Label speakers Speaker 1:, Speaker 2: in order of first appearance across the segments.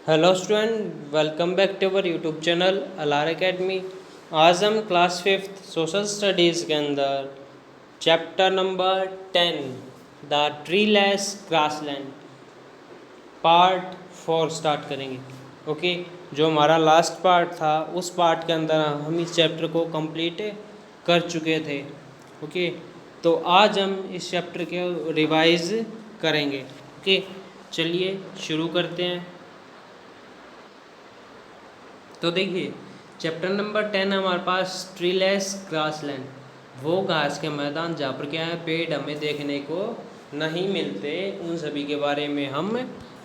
Speaker 1: Hello student, welcome back to our YouTube channel Alar academy. आज हम class 5th social studies के अंदर chapter number 10 the treeless grassland part 4 start करेंगे। Okay, जो हमारा लास्ट पार्ट था उस पार्ट के अंदर हम इस चैप्टर को कंप्लीट कर चुके थे। ओके, तो आज हम इस चैप्टर के रिवाइज करेंगे। ओके, चलिए शुरू करते हैं। तो देखिए, चैप्टर नंबर 10 हमारे पास ट्रीलेस ग्रासलैंड, वो घास के मैदान जहाँ पर क्या है, पेड़ हमें देखने को नहीं मिलते, उन सभी के बारे में हम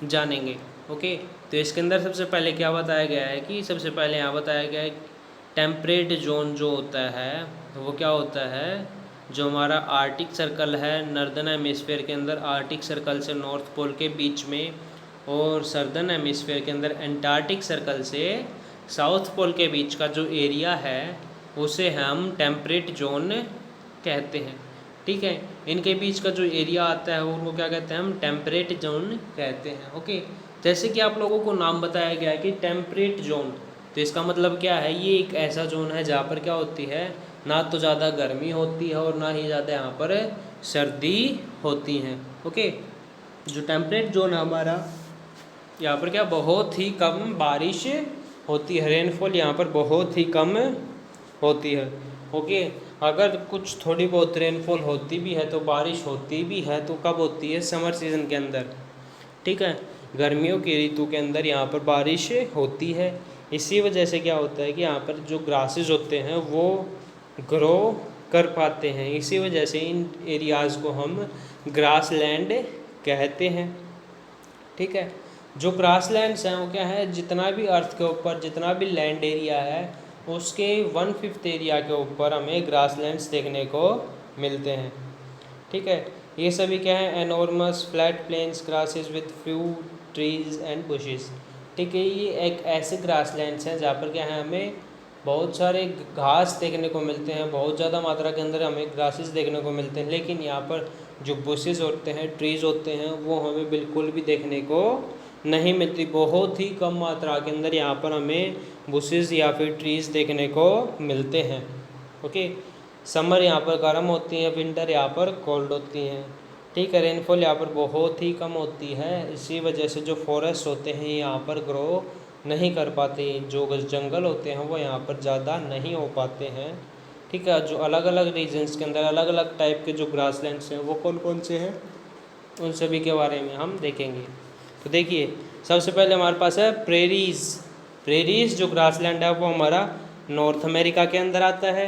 Speaker 1: जानेंगे। ओके, तो इसके अंदर सबसे पहले क्या बताया गया है कि सबसे पहले यहाँ बताया गया है टेम्परेट जोन जो होता है तो वो क्या होता है, जो हमारा आर्टिक सर्कल है नर्दर्न हेमिस्फीयर के अंदर, आर्टिक सर्कल से नॉर्थ पोल के बीच में, और सर्दर्न हेमिस्फीयर के अंदर एंटार्क्टिक सर्कल से साउथ पोल के बीच का जो एरिया है उसे हम टेम्परेट जोन कहते हैं। ठीक है, इनके बीच का जो एरिया आता है उनको क्या कहते हैं, हम टेम्परेट जोन कहते हैं। ओके, जैसे कि आप लोगों को नाम बताया गया है कि टेम्परेट जोन, तो इसका मतलब क्या है, ये एक ऐसा जोन है जहाँ पर क्या होती है, ना तो ज़्यादा गर्मी होती है और ना ही ज़्यादा यहाँ पर सर्दी होती है। ओके, जो टेम्परेट जोन है हमारा, यहाँ पर क्या बहुत ही कम बारिश होती है, रेनफॉल यहाँ पर बहुत ही कम होती है। ओके, अगर कुछ थोड़ी बहुत रेनफॉल होती भी है तो बारिश होती भी है तो कब होती है, समर सीज़न के अंदर। ठीक है, गर्मियों की ऋतु के अंदर यहाँ पर बारिश होती है। इसी वजह से क्या होता है कि यहाँ पर जो ग्रासेस होते हैं वो ग्रो कर पाते हैं, इसी वजह से इन एरियाज़ को हम ग्रास लैंड कहते हैं। ठीक है, जो ग्रासलैंड्स हैं वो क्या है, जितना भी अर्थ के ऊपर जितना भी लैंड एरिया है उसके 1/5 एरिया के ऊपर हमें ग्रासलैंड्स देखने को मिलते हैं। ठीक है, ये सभी क्या है, enormous flat plains grasses with few trees and bushes. ठीक है, ये एक ऐसे ग्रासलैंड्स हैं जहाँ पर क्या है, हमें बहुत सारे घास देखने को मिलते हैं, बहुत ज़्यादा मात्रा के अंदर हमें ग्रासेस देखने को मिलते हैं, लेकिन यहाँ पर जो बुशेस होते हैं, ट्रीज़ होते हैं, वो हमें बिल्कुल भी देखने को नहीं मिलती। बहुत ही कम मात्रा के अंदर यहाँ पर हमें बुशेस या फिर ट्रीज़ देखने को मिलते हैं। ओके, समर यहाँ पर गर्म होती है, विंटर यहाँ पर कोल्ड होती हैं। ठीक है, रेनफॉल यहाँ पर बहुत ही कम होती है, इसी वजह से जो फॉरेस्ट होते हैं यहाँ पर ग्रो नहीं कर पाते, जो जंगल होते हैं वो यहाँ पर ज़्यादा नहीं हो पाते हैं। ठीक है, जो अलग अलग रीजन्स के अंदर अलग अलग टाइप के जो ग्रासलैंड्स हैं वो कौन कौन से हैं, उन सभी के बारे में हम देखेंगे। तो देखिए, सबसे पहले हमारे पास है प्रेरीज। प्रेरीज जो ग्रासलैंड है वो हमारा नॉर्थ अमेरिका के अंदर आता है।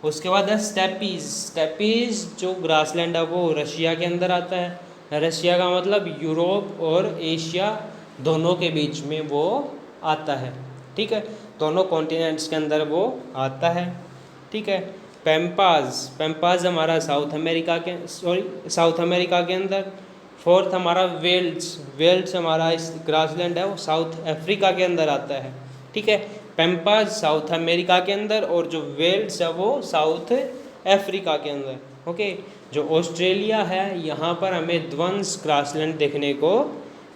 Speaker 1: उसके बाद है स्टेपीज। स्टेपीज जो ग्रासलैंड है वो रशिया के अंदर आता है। रशिया का मतलब यूरोप और एशिया दोनों के बीच में वो आता है। ठीक है, दोनों कॉन्टिनेंट्स के अंदर वो आता है। ठीक है, पैम्पाज। पैम्पाज हमारा साउथ अमेरिका के अंदर। फोर्थ हमारा वेल्स। वेल्स हमारा इस ग्रासलैंड है वो साउथ अफ्रीका के अंदर आता है। ठीक है, पैम्पाज साउथ अमेरिका के अंदर और जो वेल्स है वो साउथ अफ्रीका के अंदर। ओके, जो ऑस्ट्रेलिया है यहाँ पर हमें द्वंस ग्रासलैंड देखने को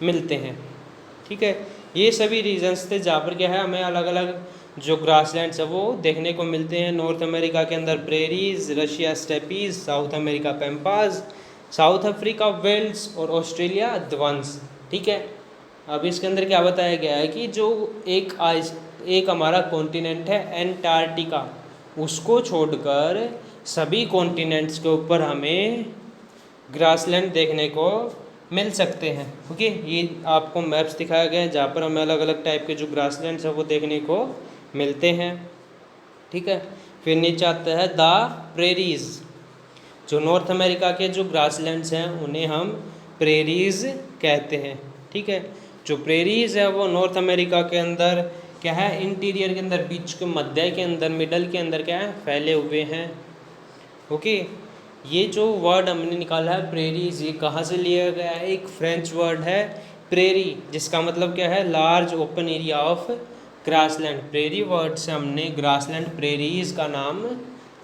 Speaker 1: मिलते हैं। ठीक है, ये सभी रीजन्स थे जहाँ पर क्या है, हमें अलग अलग जो ग्रासलैंड्स है वो देखने को मिलते हैं। नॉर्थ अमेरिका के अंदर prairies, Russia steppes, South America pampas, South Africa velds और ऑस्ट्रेलिया द्वंस। ठीक है, अब इसके अंदर क्या बताया गया है कि जो एक हमारा कॉन्टिनेंट है एंटार्क्टिका, उसको छोड़कर सभी कॉन्टिनेंट्स के ऊपर हमें ग्रासलैंड देखने को मिल सकते हैं। ओके, ये आपको मैप्स दिखाया गया है जहाँ पर हमें अलग अलग टाइप के जो ग्रासलैंड्स हैं वो देखने को मिलते हैं। ठीक है, फिर नीचे आता है द प्रेरीज। जो नॉर्थ अमेरिका के जो ग्रासलैंड्स हैं उन्हें हम प्रेरीज कहते हैं। ठीक है, जो प्रेरीज है वो नॉर्थ अमेरिका के अंदर क्या है, इंटीरियर के अंदर, बीच के मध्य के अंदर, मिडल के अंदर क्या है, फैले हुए हैं। ओके, ये जो वर्ड हमने निकाला है प्रेरीज, ये कहाँ से लिया गया है, एक फ्रेंच वर्ड है प्रेरी, जिसका मतलब क्या है, large open area of grassland. Prairie word से हमने ग्रासलैंड प्रेरीज का नाम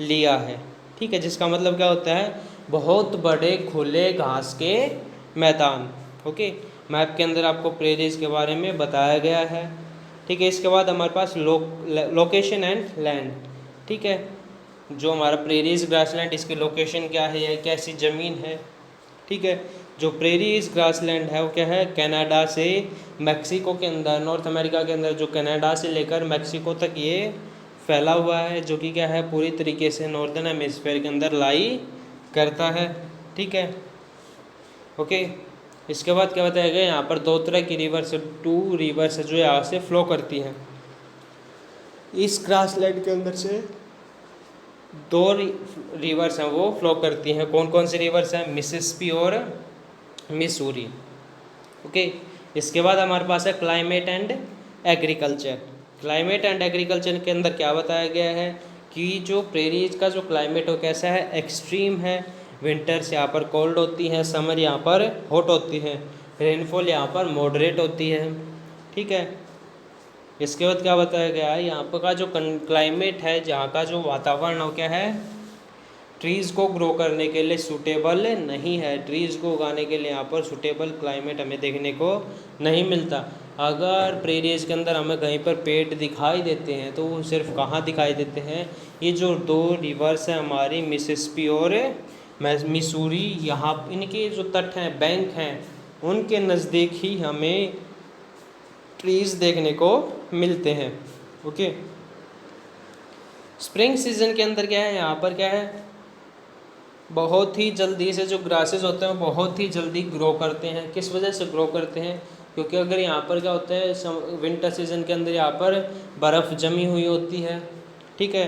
Speaker 1: लिया है। ठीक है, जिसका मतलब क्या होता है, बहुत बड़े खुले घास के मैदान। ओके, मैप के अंदर आपको प्रेरीज के बारे में बताया गया है। ठीक है, इसके बाद हमारे पास लोकेशन एंड लैंड। ठीक है, जो हमारा प्रेरीज ग्रासलैंड, इसकी लोकेशन क्या है, यह कैसी ज़मीन है। ठीक है, जो प्रेरीज ग्रासलैंड है वो क्या है, कनाडा से मैक्सिको के अंदर, नॉर्थ अमेरिका के अंदर, जो कनाडा से लेकर मैक्सिको तक ये फैला हुआ है, जो कि क्या है, पूरी तरीके से नॉर्दर्न हेमिस्फीयर के अंदर लाई करता है। ठीक है, ओके। इसके बाद क्या बताया गया, यहाँ पर दो तरह की रिवर्स, टू रिवर्स जो यहाँ से फ्लो करती हैं। इस ग्रासलैंड के अंदर से दो रिवर्स हैं वो फ्लो करती हैं। कौन कौन सी रिवर्स हैं, मिसिसिपी और मिसूरी। ओके, इसके बाद हमारे पास है climate and agriculture. Climate and agriculture के अंदर क्या बताया गया है कि जो प्रेरीज का जो क्लाइमेट हो कैसा है, एक्सट्रीम है। विंटर्स यहाँ पर कोल्ड होती हैं, समर यहाँ पर हॉट होती है, रेनफॉल यहाँ पर मॉडरेट होती है। ठीक है, इसके बाद क्या बताया गया है, यहाँ पर का जो क्लाइमेट है, जहाँ का जो वातावरण हो क्या है, ट्रीज़ को ग्रो करने के लिए सूटेबल नहीं है। ट्रीज़ को उगाने के लिए यहाँ पर सूटेबल क्लाइमेट हमें देखने को नहीं मिलता। अगर प्रेरीज के अंदर हमें कहीं पर पेड़ दिखाई देते हैं तो वो सिर्फ कहाँ दिखाई देते हैं, ये जो दो रिवर्स हैं हमारी, मिसिसिपी और मिसूरी, यहाँ इनके जो तट हैं, बैंक हैं, उनके नज़दीक ही हमें ट्रीज़ देखने को मिलते हैं। ओके, स्प्रिंग सीजन के अंदर क्या है, यहाँ पर क्या है, बहुत ही जल्दी से जो ग्रासेस होते हैं बहुत ही जल्दी ग्रो करते हैं। किस वजह से ग्रो करते हैं, क्योंकि अगर यहाँ पर क्या होता है, विंटर सीजन के अंदर यहाँ पर बर्फ़ जमी हुई होती है। ठीक है,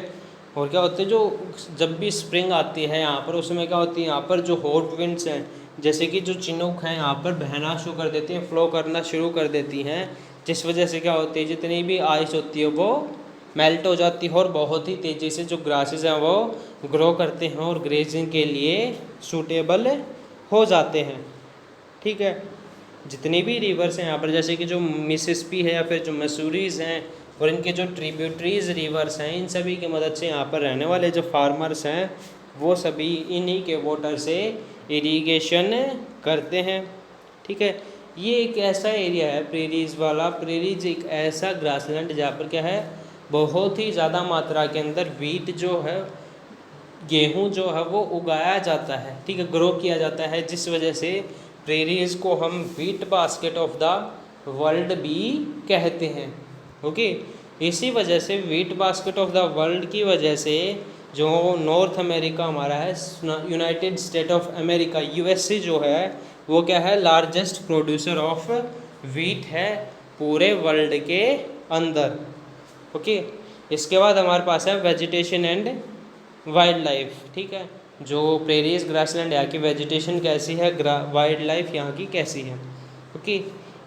Speaker 1: और क्या होता है, जो जब भी स्प्रिंग आती है यहाँ पर, उसमें क्या होती है, यहाँ पर जो हॉट विंड्स हैं, जैसे कि जो चिनूक हैं, यहाँ पर बहना शुरू कर देती हैं, फ्लो करना शुरू कर देती हैं, जिस वजह से क्या होती है, जितनी भी आइस होती है वो मेल्ट हो जाती है और बहुत ही तेज़ी से जो ग्रासेस हैं वो ग्रो करते हैं और ग्रेजिंग के लिए सूटेबल हो जाते हैं। ठीक है, जितनी भी रिवर्स हैं यहाँ पर, जैसे कि जो मिसिसिपी है या फिर जो मसूरीज़ हैं और इनके जो ट्रिब्यूटरीज रिवर्स हैं, इन सभी की मदद से यहाँ पर रहने वाले जो फार्मर्स हैं वो सभी इन्हीं के वाटर से इरिगेशन करते हैं। ठीक है, ये एक ऐसा एरिया है प्रेरीज वाला। प्रेरीज एक ऐसा ग्रासलैंड जहाँ पर क्या है, बहुत ही ज़्यादा मात्रा के अंदर वीट जो है, गेहूं जो है वो उगाया जाता है। ठीक है, ग्रो किया जाता है, जिस वजह से प्रेरीज को हम wheat basket of the world भी कहते हैं। ओके, इसी वजह से wheat basket of the world की वजह से जो नॉर्थ अमेरिका हमारा है, United state of America, USA जो है, वो क्या है, लार्जेस्ट प्रोड्यूसर ऑफ वीट है पूरे वर्ल्ड के अंदर। ओके, इसके बाद हमारे पास है वेजिटेशन एंड वाइल्ड लाइफ। ठीक है, जो प्रेरीज ग्रासलैंड यहाँ की वेजिटेशन कैसी है, वाइल्ड लाइफ यहाँ की कैसी है। ओके,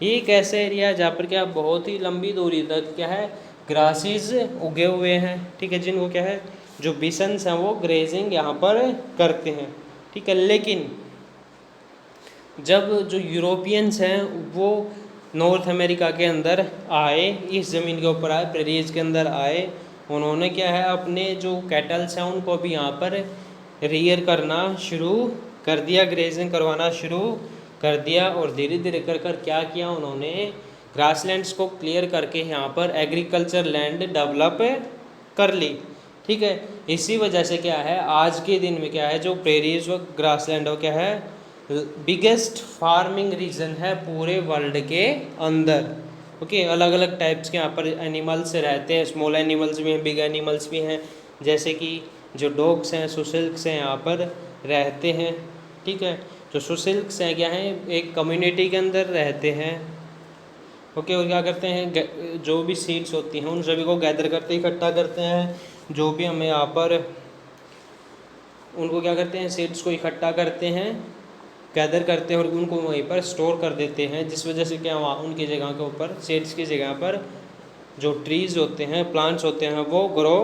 Speaker 1: ये एक ऐसा एरिया है जहाँ पर क्या बहुत ही लंबी दूरी तक क्या है, ग्रासेस उगे हुए हैं। ठीक है, जिनको क्या है, जो बिसन्स हैं वो ग्रेजिंग यहाँ पर करते हैं। ठीक है, लेकिन जब जो यूरोपियंस हैं वो नॉर्थ अमेरिका के अंदर आए, इस ज़मीन के ऊपर आए, प्रेरीज के अंदर आए, उन्होंने क्या है, अपने जो कैटल्स हैं उनको भी यहाँ पर रियर करना शुरू कर दिया, ग्रेजिंग करवाना शुरू कर दिया, और धीरे धीरे कर कर क्या किया, उन्होंने ग्रासलैंड्स को क्लियर करके यहाँ पर एग्रीकल्चर लैंड डेवलप कर ली। ठीक है, इसी वजह से क्या है, आज के दिन में क्या है, जो प्रेरीज व ग्रासलैंड हो क्या है, बिगेस्ट फार्मिंग रीजन है पूरे वर्ल्ड के अंदर। ओके, अलग अलग टाइप्स के यहाँ पर एनिमल्स रहते हैं, स्मॉल एनिमल्स भी हैं, बिग एनिमल्स भी हैं, जैसे कि जो डॉग्स हैं, सुसिल्क्स हैं, यहाँ पर रहते हैं। ठीक है, जो सुसिल्क्स हैं क्या हैं, एक कम्युनिटी के अंदर रहते हैं। ओके, और क्या करते हैं, जो भी सीड्स होती हैं उन सभी को गैदर करते, इकट्ठा करते हैं, जो भी हमें यहाँ पर उनको क्या करते हैं, सीड्स को इकट्ठा करते हैं, गैदर करते हैं और उनको वहीं पर स्टोर कर देते हैं, जिस वजह से क्या वहाँ उनकी जगह के ऊपर, सीड्स की जगह पर जो ट्रीज़ होते हैं, प्लांट्स होते हैं, वो ग्रो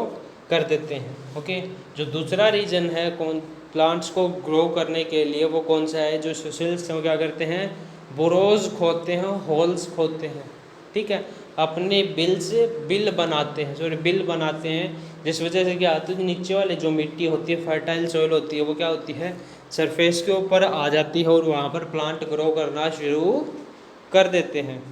Speaker 1: कर देते हैं। ओके, जो दूसरा रीज़न है कौन प्लांट्स को ग्रो करने के लिए, वो कौन सा है, जो सुसिल्स हैं वो क्या करते हैं, बोरोज खोदते हैं, होल्स खोदते हैं। ठीक है, अपने बिल से बिल बनाते हैं, जिस वजह से क्या होता है, नीचे वाले जो मिट्टी होती है, फर्टाइल सॉइल होती है, वो क्या होती है, सरफेस के ऊपर आ जाती है और वहाँ पर प्लांट ग्रो करना शुरू कर देते हैं।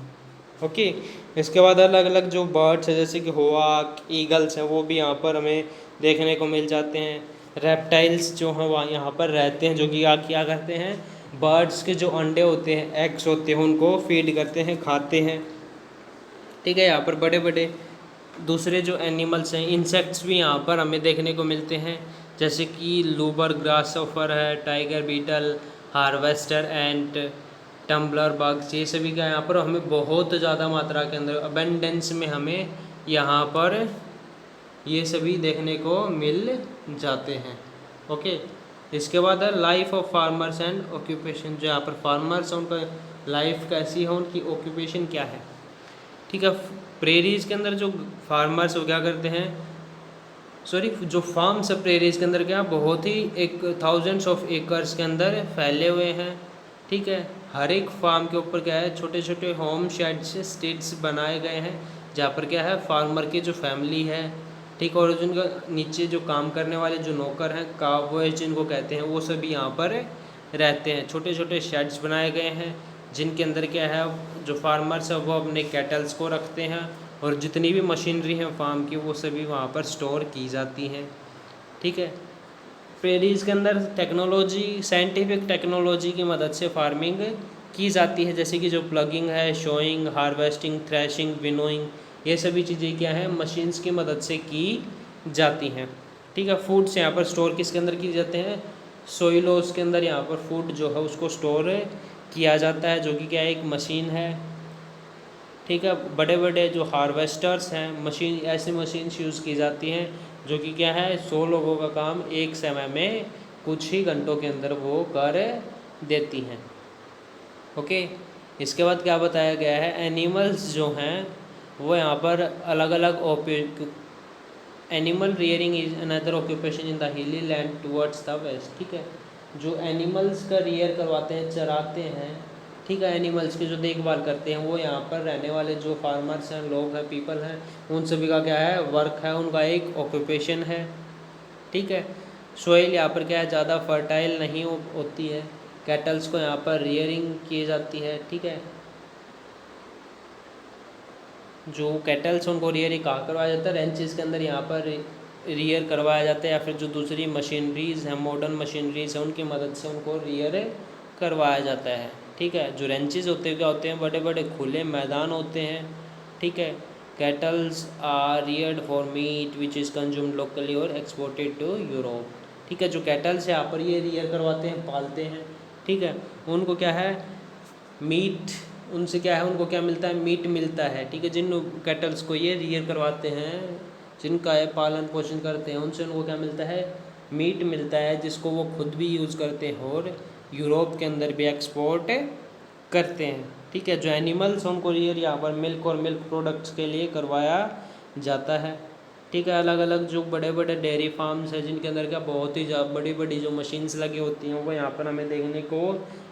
Speaker 1: ओके, इसके बाद अलग अलग जो बर्ड्स है जैसे कि होआक, ईगल्स हैं, वो भी यहाँ पर हमें देखने को मिल जाते हैं। रेप्टाइल्स जो हैं वहाँ यहाँ पर रहते हैं, जो कि क्या करते हैं, बर्ड्स के जो अंडे होते हैं, एग्स होते हैं, उनको फीड करते हैं, खाते हैं। ठीक है, यहाँ पर बड़े बड़े दूसरे जो एनिमल्स हैं, इंसेक्ट्स भी यहाँ पर हमें देखने को मिलते हैं, जैसे कि लूबर ग्रासहॉपर है, tiger beetle, harvester and tumbler bugs, ये सभी का यहाँ पर हमें बहुत ज़्यादा मात्रा के अंदर अबेंडेंस में हमें यहाँ पर ये सभी देखने को मिल जाते हैं। ओके, इसके बाद है life of farmers and occupation. जो यहाँ पर फार्मर्स हैं उनका लाइफ कैसी है, उनकी ऑक्यूपेशन क्या है। ठीक है, प्रेरीज के अंदर जो फार्मर्स वो क्या करते हैं, जो फार्म्स है प्रेरीज के अंदर क्या बहुत ही एक थाउजेंड्स ऑफ एकर्स के अंदर फैले हुए हैं। ठीक है, हर एक फार्म के ऊपर क्या है, छोटे छोटे होम शेड्स स्टेट्स बनाए गए हैं, जहाँ पर क्या है फार्मर की जो फैमिली है, ठीक, और जिनका नीचे जो काम करने वाले जो नौकर हैं, काउबॉयज जिनको कहते हैं, वो सभी यहाँ पर रहते हैं। छोटे छोटे शेड्स बनाए गए हैं जिनके अंदर क्या है, जो फार्मर्स है वो अपने कैटल्स को रखते हैं, और जितनी भी मशीनरी है फार्म की वो सभी वहाँ पर स्टोर की जाती हैं। ठीक है, प्रेरीज के अंदर टेक्नोलॉजी, साइंटिफिक टेक्नोलॉजी की मदद से फार्मिंग की जाती है, जैसे कि जो प्लगिंग है, शोइंग, हार्वेस्टिंग, थ्रेशिंग, विनोइंग, ये सभी चीज़ें क्या है मशीन्स की मदद से की जाती हैं। ठीक है, फूड्स यहाँ पर स्टोर किसके अंदर किए जाते हैं, सोइलोस के अंदर यहाँ पर फूड जो है उसको स्टोर किया जाता है, जो कि क्या है एक मशीन है। ठीक है, बड़े बड़े जो हार्वेस्टर्स हैं, मशीन, ऐसी मशीन्स यूज़ की जाती हैं जो कि क्या है 100 लोगों का काम एक समय में कुछ ही घंटों के अंदर वो कर देती हैं। ओके, इसके बाद क्या बताया गया है, एनिमल्स जो हैं वो यहाँ पर अलग अलग animal rearing is another occupation in the hilly land towards the west. ठीक है, जो एनिमल्स का रियर करवाते हैं, चराते हैं, ठीक है, एनिमल्स की जो देखभाल करते हैं, वो यहाँ पर रहने वाले जो फार्मर्स हैं, लोग हैं, पीपल हैं, उन सभी का क्या है वर्क है, उनका एक ऑक्यूपेशन है। ठीक है, सोइल यहाँ पर क्या है ज़्यादा फर्टाइल नहीं होती है, कैटल्स को यहाँ पर रियरिंग की जाती है। ठीक है, जो कैटल्स उनको रियर कहाँ करवाया जाता है, रेंचेस के अंदर यहाँ पर रियर करवाया जाता है, या फिर जो दूसरी मशीनरीज़ हैं, मॉडर्न मशीनरीज़ हैं, उनकी मदद से उनको रियर करवाया जाता है। ठीक है, जो रेंचेस होते हैं क्या होते हैं, बड़े बड़े खुले मैदान होते हैं। ठीक है, cattles are reared for meat which is consumed locally और एक्सपोर्टेड टू यूरोप। ठीक है, जो कैटल्स यहाँ पर ये रियर करवाते हैं, पालते हैं। ठीक है, उनको क्या है मीट, उनसे क्या है उनको क्या मिलता है, मीट मिलता है। ठीक है, जिन कैटल्स को ये रियर करवाते हैं, जिनका ये पालन पोषण करते हैं, उनसे उनको क्या मिलता है, मीट मिलता है, जिसको वो खुद भी यूज़ करते हैं और यूरोप के अंदर भी एक्सपोर्ट करते हैं। ठीक है, जो एनिमल्स उनको रियर यहाँ पर मिल्क और मिल्क प्रोडक्ट्स के लिए करवाया जाता है। ठीक है, अलग अलग जो बड़े बड़े डेयरी फार्म्स हैं जिनके अंदर क्या बहुत ही बड़ी बड़ी जो मशीन्स लगी होती हैं वो यहाँ पर हमें देखने को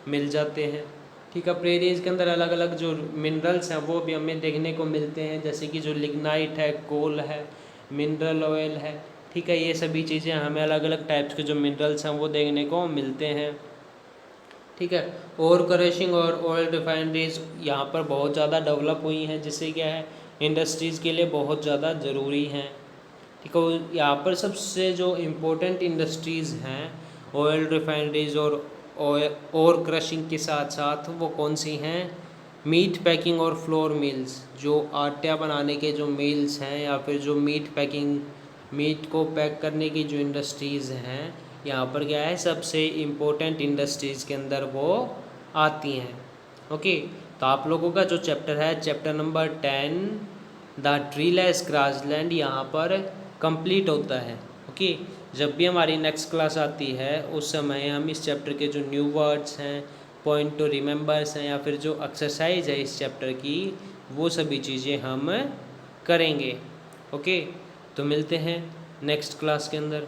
Speaker 1: मिल जाते हैं। ठीक है, प्रेरीज के अंदर अलग अलग जो मिनरल्स हैं वो भी हमें देखने को मिलते हैं, जैसे कि जो लिग्नाइट है, कोल है, मिनरल ऑयल है। ठीक है, ये सभी चीज़ें हमें अलग अलग टाइप्स के जो मिनरल्स हैं वो देखने को मिलते हैं। ठीक है, और क्रशिंग और ऑयल रिफाइनरीज यहाँ पर बहुत ज़्यादा डेवलप हुई हैं, जिससे क्या है इंडस्ट्रीज़ के लिए बहुत ज़्यादा ज़रूरी हैं। ठीक है, यहाँ पर सबसे जो इम्पोर्टेंट इंडस्ट्रीज़ हैं ऑयल रिफाइनरीज और क्रशिंग के साथ साथ वो कौन सी हैं, मीट पैकिंग और फ्लोर मिल्स, जो आटा बनाने के जो मिल्स हैं, या फिर जो मीट पैकिंग, मीट को पैक करने की जो इंडस्ट्रीज़ हैं, यहाँ पर क्या है सबसे इम्पोर्टेंट इंडस्ट्रीज़ के अंदर वो आती हैं। ओके, तो आप लोगों का जो चैप्टर है, chapter number 10 the treeless grassland, यहाँ पर कंप्लीट होता है। ओके, जब भी हमारी नेक्स्ट क्लास आती है उस समय हम इस चैप्टर के जो न्यू वर्ड्स हैं, पॉइंट टू रिमेंबर्स हैं, या फिर जो एक्सरसाइज है इस चैप्टर की, वो सभी चीज़ें हम करेंगे। ओके, तो मिलते हैं नेक्स्ट क्लास के अंदर।